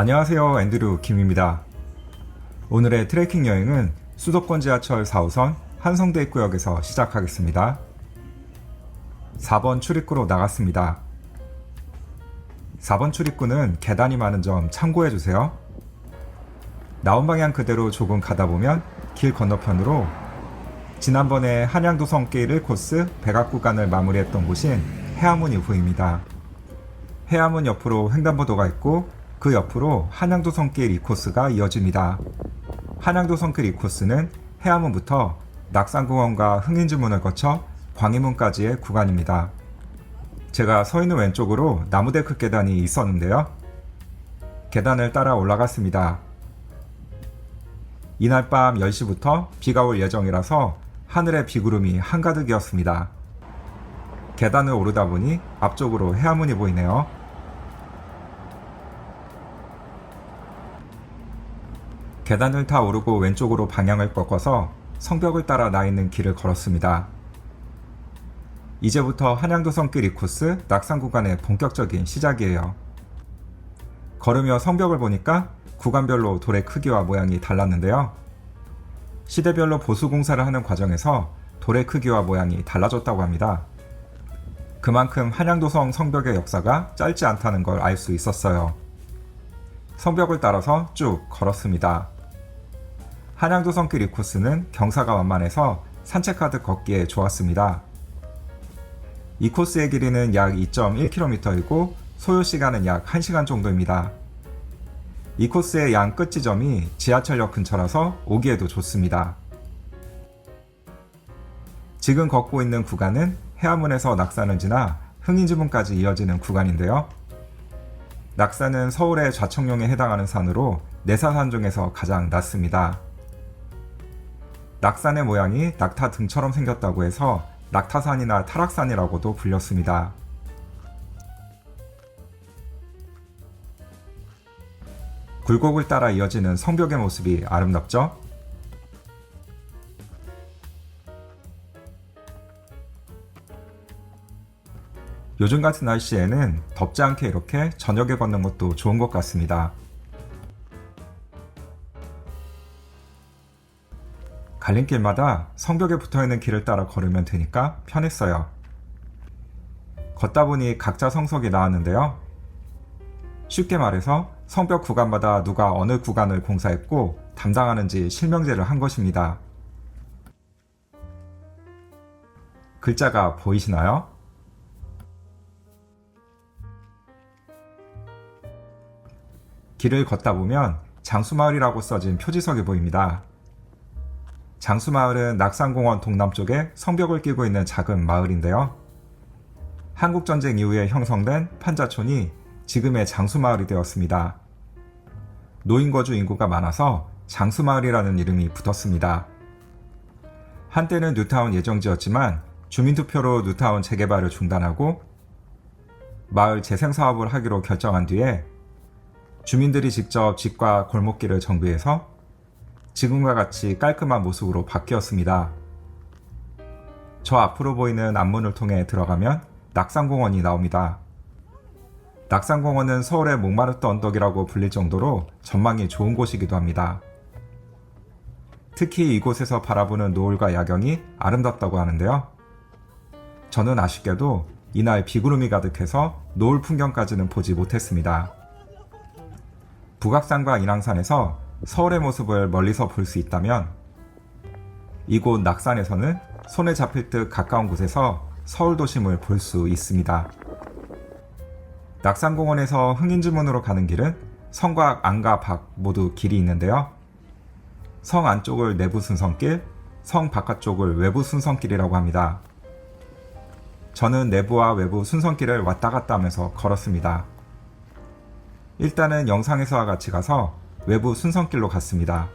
안녕하세요, 앤드류 김입니다. 오늘의 트레킹 여행은 수도권 지하철 4호선 한성대 입구역에서 시작하겠습니다. 4번 출입구로 나갔습니다. 4번 출입구는 계단이 많은 점 참고해주세요. 나온 방향 그대로 조금 가다 보면 길 건너편으로 지난번에 한양도성길 1코스 백악 구간을 마무리했던 곳인 해암문이 보입니다. 해암문 옆으로 횡단보도가 있고 그 옆으로 한양도성길 2코스가 이어집니다. 한양도성길 2코스는 해암문부터 낙산공원과 흥인지문을 거쳐 광희문까지의 구간입니다. 제가 서 있는 왼쪽으로 나무데크 계단이 있었는데요. 계단을 따라 올라갔습니다. 이날 밤 10시부터 비가 올 예정이라서 하늘에 비구름이 한가득이었습니다. 계단을 오르다 보니 앞쪽으로 해암문이 보이네요. 계단을 다 오르고 왼쪽으로 방향을 꺾어서 성벽을 따라 나 있는 길을 걸었습니다. 이제부터 한양도성길 2코스 낙산 구간의 본격적인 시작이에요. 걸으며 성벽을 보니까 구간별로 돌의 크기와 모양이 달랐는데요. 시대별로 보수공사를 하는 과정에서 돌의 크기와 모양이 달라졌다고 합니다. 그만큼 한양도성 성벽의 역사가 짧지 않다는 걸 알 수 있었어요. 성벽을 따라서 쭉 걸었습니다. 한양도성길 2코스는 경사가 완만해서 산책하듯 걷기에 좋았습니다. 이 코스의 길이는 약 2.1km이고 소요시간은 약 1시간 정도입니다. 이 코스의 양 끝 지점이 지하철역 근처라서 오기에도 좋습니다. 지금 걷고 있는 구간은 해암문에서 낙산을 지나 흥인지문까지 이어지는 구간인데요. 낙산은 서울의 좌청룡에 해당하는 산으로 내사산 중에서 가장 낮습니다. 낙산의 모양이 낙타 등처럼 생겼다고 해서 낙타산이나 타락산이라고도 불렸습니다. 굴곡을 따라 이어지는 성벽의 모습이 아름답죠? 요즘 같은 날씨에는 덥지 않게 이렇게 저녁에 걷는 것도 좋은 것 같습니다. 갈림길마다 성벽에 붙어있는 길을 따라 걸으면 되니까 편했어요. 걷다 보니 각자 성석이 나왔는데요. 쉽게 말해서 성벽 구간마다 누가 어느 구간을 공사했고 담당하는지 실명제를 한 것입니다. 글자가 보이시나요? 길을 걷다 보면 장수마을이라고 써진 표지석이 보입니다. 장수마을은 낙산공원 동남쪽에 성벽을 끼고 있는 작은 마을인데요. 한국전쟁 이후에 형성된 판자촌이 지금의 장수마을이 되었습니다. 노인거주 인구가 많아서 장수마을이라는 이름이 붙었습니다. 한때는 뉴타운 예정지였지만 주민투표로 뉴타운 재개발을 중단하고 마을 재생사업을 하기로 결정한 뒤에 주민들이 직접 집과 골목길을 정비해서 지금과 같이 깔끔한 모습으로 바뀌었습니다. 저 앞으로 보이는 앞문을 통해 들어가면 낙산공원이 나옵니다. 낙산공원은 서울의 몽마르트 언덕이라고 불릴 정도로 전망이 좋은 곳이기도 합니다. 특히 이곳에서 바라보는 노을과 야경이 아름답다고 하는데요. 저는 아쉽게도 이날 비구름이 가득해서 노을 풍경까지는 보지 못했습니다. 북악산과 인왕산에서 서울의 모습을 멀리서 볼 수 있다면 이곳 낙산에서는 손에 잡힐 듯 가까운 곳에서 서울 도심을 볼 수 있습니다. 낙산공원에서 흥인지문으로 가는 길은 성곽 안과 밖 모두 길이 있는데요. 성 안쪽을 내부 순성길, 성 바깥쪽을 외부 순성길이라고 합니다. 저는 내부와 외부 순성길을 왔다 갔다 하면서 걸었습니다. 일단은 영상에서와 같이 가서 외부 순성길로 갔습니다.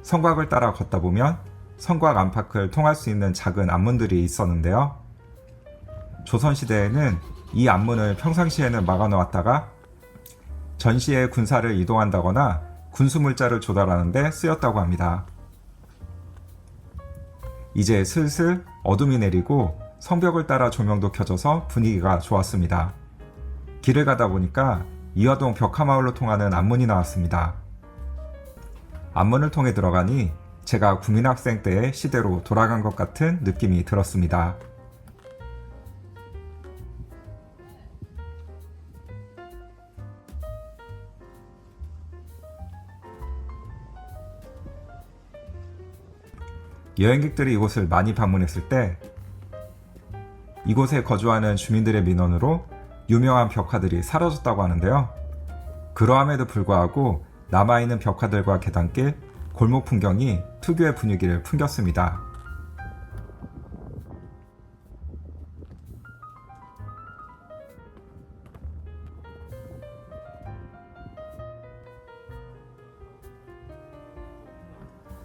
성곽을 따라 걷다 보면 성곽 안팎을 통할 수 있는 작은 앞문들이 있었는데요. 조선시대에는 이 앞문을 평상시에는 막아놓았다가 전시에 군사를 이동한다거나 군수물자를 조달하는 데 쓰였다고 합니다. 이제 슬슬 어둠이 내리고 성벽을 따라 조명도 켜져서 분위기가 좋았습니다. 길을 가다 보니까 이화동 벽화마을로 통하는 앞문이 나왔습니다. 앞문을 통해 들어가니 제가 국민학생 때의 시대로 돌아간 것 같은 느낌이 들었습니다. 여행객들이 이곳을 많이 방문했을 때 이곳에 거주하는 주민들의 민원으로 유명한 벽화들이 사라졌다고 하는데요. 그러함에도 불구하고 남아있는 벽화들과 계단길, 골목 풍경이 특유의 분위기를 풍겼습니다.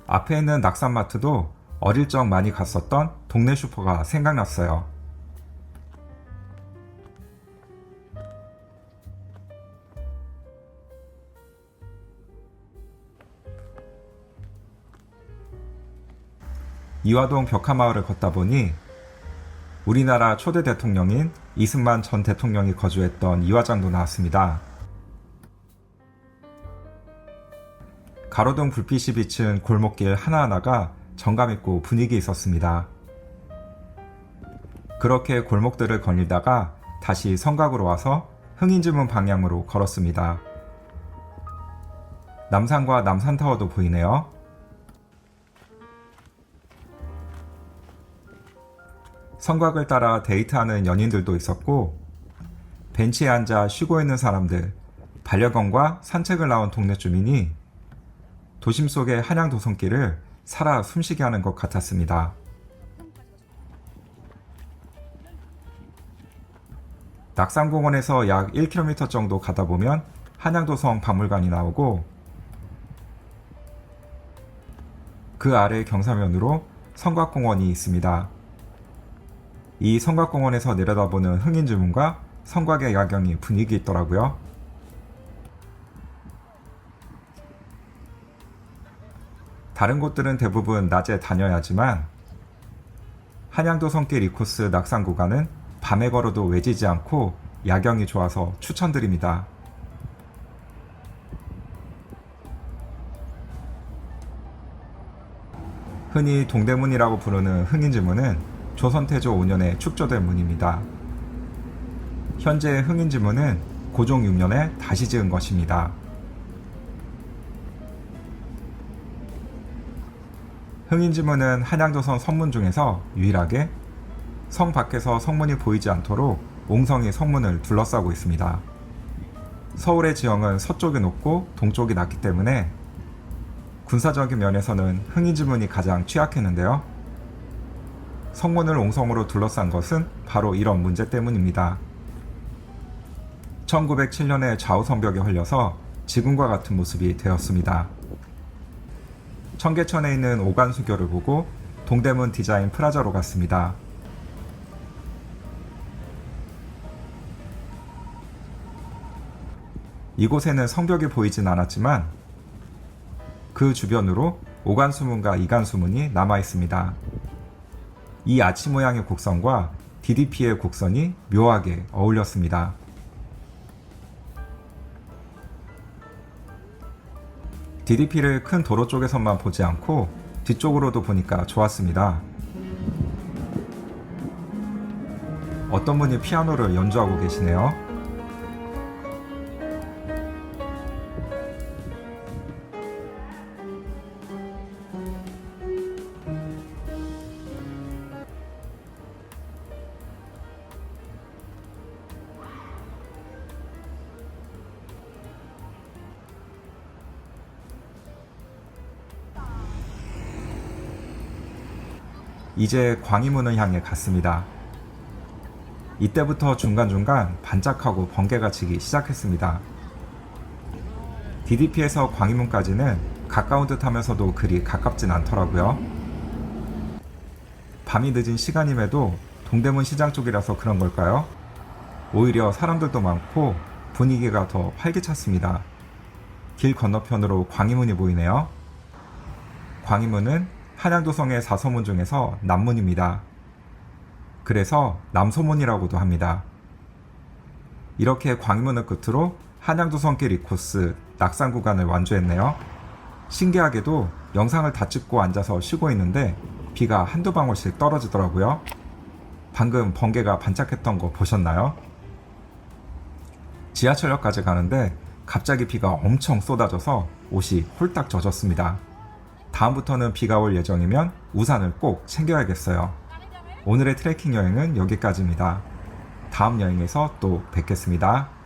앞에 있는 낙산마트도 어릴 적 많이 갔었던 동네 슈퍼가 생각났어요. 이화동 벽화마을을 걷다 보니 우리나라 초대 대통령인 이승만 전 대통령이 거주했던 이화장도 나왔습니다. 가로등 불빛이 비친 골목길 하나하나가 정감있고 분위기 있었습니다. 그렇게 골목들을 거닐다가 다시 성곽으로 와서 흥인지문 방향으로 걸었습니다. 남산과 남산타워도 보이네요. 성곽을 따라 데이트하는 연인들도 있었고 벤치에 앉아 쉬고 있는 사람들, 반려견과 산책을 나온 동네 주민이 도심 속의 한양도성길을 살아 숨쉬게 하는 것 같았습니다. 낙산공원에서 약 1km 정도 가다 보면 한양도성 박물관이 나오고 그 아래 경사면으로 성곽공원이 있습니다. 이 성곽공원에서 내려다보는 흥인지문과 성곽의 야경이 분위기 있더라고요. 다른 곳들은 대부분 낮에 다녀야지만 한양도성길 2코스 낙산 구간은 밤에 걸어도 외지지 않고 야경이 좋아서 추천드립니다. 흔히 동대문이라고 부르는 흥인지문은 조선태조 5년에 축조된 문입니다. 현재 흥인지문은 고종 6년에 다시 지은 것입니다. 흥인지문은 한양도성 성문 중에서 유일하게 성 밖에서 성문이 보이지 않도록 옹성이 성문을 둘러싸고 있습니다. 서울의 지형은 서쪽이 높고 동쪽이 낮기 때문에 군사적인 면에서는 흥인지문이 가장 취약했는데요. 성문을 옹성으로 둘러싼 것은 바로 이런 문제 때문입니다. 1907년에 좌우성벽에 헐려서 지금과 같은 모습이 되었습니다. 청계천에 있는 오간수교를 보고 동대문 디자인 프라자로 갔습니다. 이곳에는 성벽이 보이진 않았지만 그 주변으로 오간수문과 이간수문이 남아 있습니다. 이 아치 모양의 곡선과 DDP의 곡선이 묘하게 어울렸습니다. DDP를 큰 도로 쪽에서만 보지 않고 뒤쪽으로도 보니까 좋았습니다. 어떤 분이 피아노를 연주하고 계시네요. 이제 광희문을 향해 갔습니다. 이때부터 중간중간 반짝하고 번개가 치기 시작했습니다. DDP에서 광희문까지는 가까운 듯 하면서도 그리 가깝진 않더라고요. 밤이 늦은 시간임에도 동대문 시장 쪽이라서 그런 걸까요? 오히려 사람들도 많고 분위기가 더 활기찼습니다. 길 건너편으로 광희문이 보이네요. 광희문은 한양도성의 4서문 중에서 남문입니다. 그래서 남서문이라고도 합니다. 이렇게 광희문을 끝으로 한양도 손길 2코스 낙산 구간을 완주했네요. 신기하게도 영상을 다 찍고 앉아서 쉬고 있는데 비가 한두 방울씩 떨어지더라고요. 방금 번개가 반짝했던 거 보셨나요? 지하철역까지 가는데 갑자기 비가 엄청 쏟아져서 옷이 홀딱 젖었습니다. 다음부터는 비가 올 예정이면 우산을 꼭 챙겨야겠어요. 오늘의 트레킹 여행은 여기까지입니다. 다음 여행에서 또 뵙겠습니다.